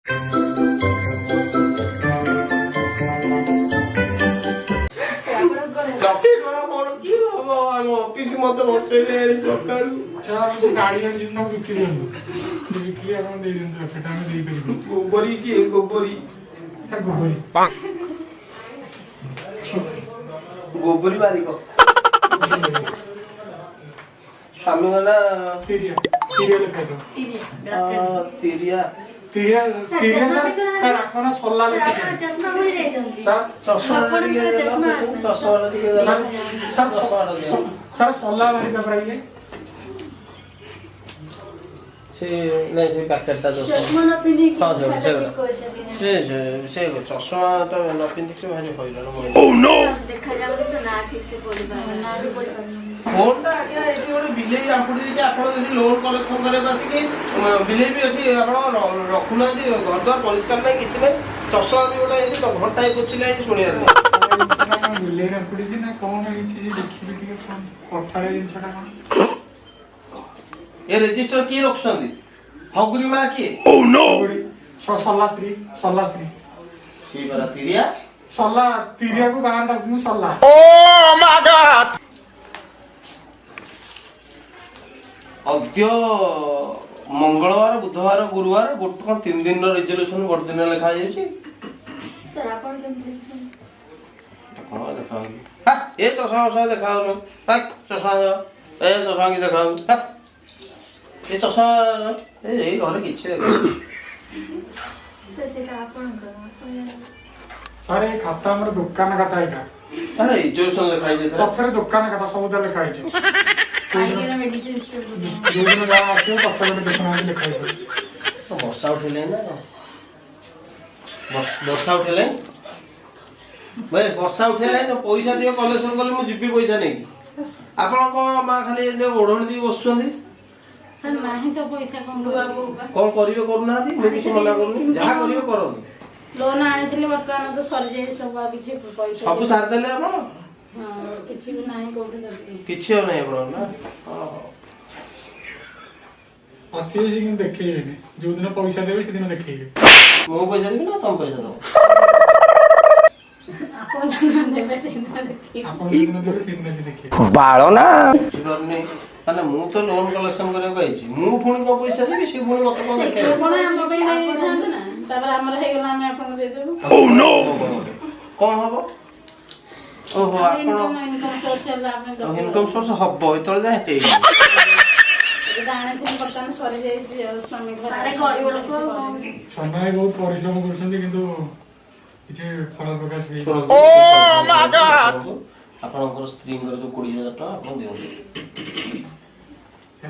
Office मत बसैले सकाळू गाड़ी बिक्री बिक्री गोबरी की गोबरी गोबरी गोबरी बारिक स्वामी ना तिरिया तिरिया लिखा तो तिरिया तिरिया तिरिया सर कोन सोल्ला लिखा चश्मा भूल जाइछन सर चश्मा सर सोल्ला वाली कपड़ाइए से नहीं से पैकेटटा चश्मा न पिंदी हां चेक कर से चश्मा तो न पिंदी के भारी होइलो ओह नो देखा जाऊ तो ना ठीक से बोली पाना ना भी बोली पाना फोनटा आज्ञा एठी ओडे बिलेई आपुडी जे आपण जे लोन कलेक्शन करे आसी कि बिलेई भी अछि आपण रखुना जे घरद्वार परिष्कार नहीं किछि नहीं चश्मा भी ओडे एठी तो घंटाए कुछिले सुनिया बिलेई आपुडी जी ना कोन ए चीज देखि के कोठारे जिनसटा कोन ये रजिस्टर की रखछंदी हगुरी मा की ओह नो सल्ला श्री सी बरा तिरिया सल्ला तिरिया को बाहर रख दूं सल्ला ओह माय गॉड अद्य मंगलवार बुधवार गुरुवार गोट 3 दिन रो रेजोल्यूशन बड़ दिन लिखा जाय छी सर आपण केम लिखछन कोन देखाओ हा ए चश्मा देखाओ न हा चश्मा ए चश्मा की देखाओ हा ए चश्मा ए घर किछि देखो सर सेटा आपण कर सर ये खाता हमर दुकान खाता एटा अरे रेजोल्यूशन लिखाई जे तरा पछरे दुकान खाता सब लिखाई छै आईना मेडिसिन स्टोर जो दिन जा आके पछरे दुकान लिखाई छै तो वर्षा उठेले ना वर्षा उठेले भाई वर्षा उठेले तो पैसा दियो कलेक्शन करले मु जीपी पैसा नै आपण को मा खाली ओढणी दी बसछंदी सर नाही तो पैसा कम कोन करिवे करूना दी मु किछ मना करूनी जहा करिवे करो लोन आनिथिले वर्तमान तो सर जे सब किछ पैसा सब सार देले आपण हां किछ भी नाही कोठे दे किछ हो नै आपण ना अच्छे से कि देखेइबे जो दिन पैसा देबे से दिन देखेइबे मु पैसा देबी ना तुम पैसा दो आपण जन देबे से दिन देखि आपण दिन देबे से दिन देखि बाळो ना करनी माने मु तो लोन कलेक्शन करे कहैछि मु पुणी को पैसा देबी से पुणी मत को देखे कोन हम पे नहीं थांत ना तबर हमर हे गेला हम आपण दे देबो ओह नो कोन हबो ओहो आपण इनकम सोर्स है आपने इनकम सोर्स हबो एतल जाय हे दाणे दिन वर्तमान सरी जाय स्वामी घर अरे गरीब लोक समय बहुत परिश्रम करछन्ती किंतु किछि फल प्रकाश नै ओ माय गॉड आपनकर स्त्री कर जो 20000 टका आपन दियो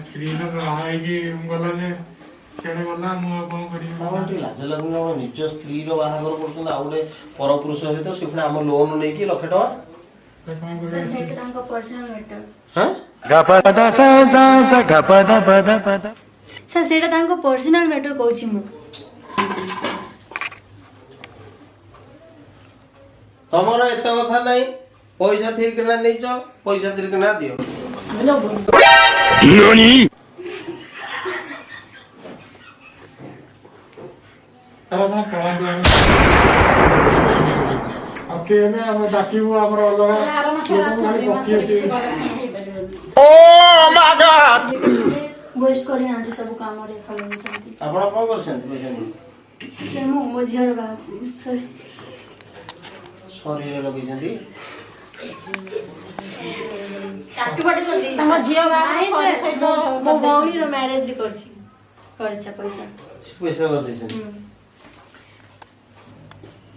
स्क्रीन हाई की गला जे केडे गला मु कोन करी कोनटी लाज लागुना निज स्त्री रो बाहागर करछन आउडे परपुरुष सहित सिखना हम लोन नै की लाख टका सर सेट तांको पर्सनल मैटर हां गपदा सा सा गपदा पदा पदा सर सेटा तांको पर्सनल मैटर कहूची मु तमरो एत कथा नै पैसा थिरकना नै छ पैसा थिरकना दियो ननी अपना कला ओके में हम डाकिबो हमर अलगा ओ माय गॉड गोष्ट करी ना सब काम रे खलो छथि आपण कोन करछन पैसा नै से मो झियर बा सर सॉरी लगे जंदी काटू बाटे जल्दी हम झियो बा सहित मो भौणी रो मैरिज करछि करछा पैसा पैसा कर देछन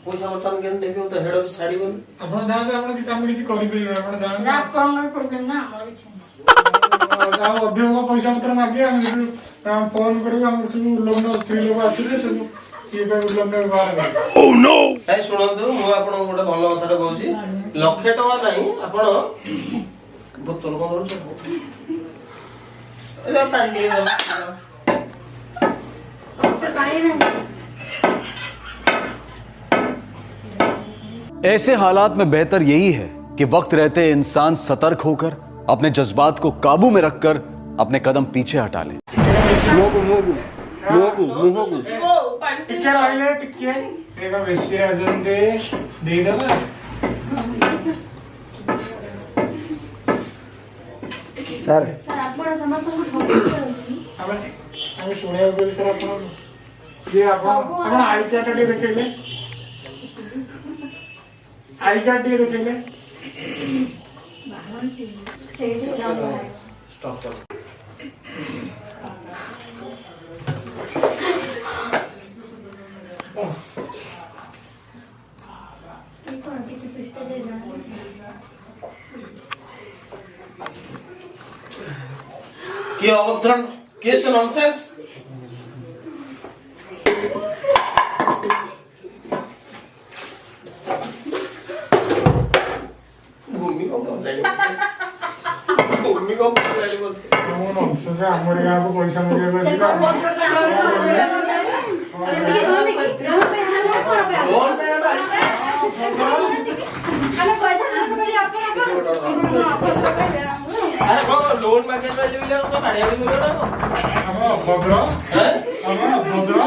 पैसा बतन केन देबी तो हेड ऑफ साड़ी बन आपण जान आपण कि काम किछि करि परिबे आपण जान ना कोन प्रॉब्लम ना हमर किछि जाओ अधिक पैसा पत्र मागे हम फोन करू हम सब लोन स्त्री लोग आसीले सब ये पे लोन व्यवहार ओ नो ए सुनंतु मु आपण गोटे भलो कथाटा कहूची लाख टका नाही आपण बोतल कोन करू ए पानी दे से पानी ना ऐसे हालात में बेहतर यही है कि वक्त रहते इंसान सतर्क होकर अपने जज्बात को काबू में रखकर अपने कदम पीछे हटा ले। मोगु ମୁହଁକୁ ଟିକେ ରହିଲେ ଟିକେ ସେଇଟା ବେଶୀ ରାଜନ୍ତି ଦେଇଦେବା। सर ସାର୍ ଆପଣ ସମସ୍ତଙ୍କୁ ଠକୁଛନ୍ତି। ଆମେ ଶୁଣିବାକୁ ଗଲେ ସାର୍ ଆପଣ ଯେ ଆପଣ ଆଇ କାର୍ଡ ଟିକେ ଦେଖେଇଲେ, ଆଇ କାର୍ଡ ଟିକେ ଦେଖେଇଲେ। ସେଇଠି ଷ୍ଟପ୍ କର। କଣ କିଛି ସିଷ୍ଟମ ଜଣା କିଏ ଅଭଦ୍ର କିଏ ସେ ନନସେନ୍ସ ଆମର ଗାଁକୁ ପଇସା ମିଳିବାକୁ लोन मागे तो काढ्या ଅଭଦ୍ର ଅଭଦ୍ର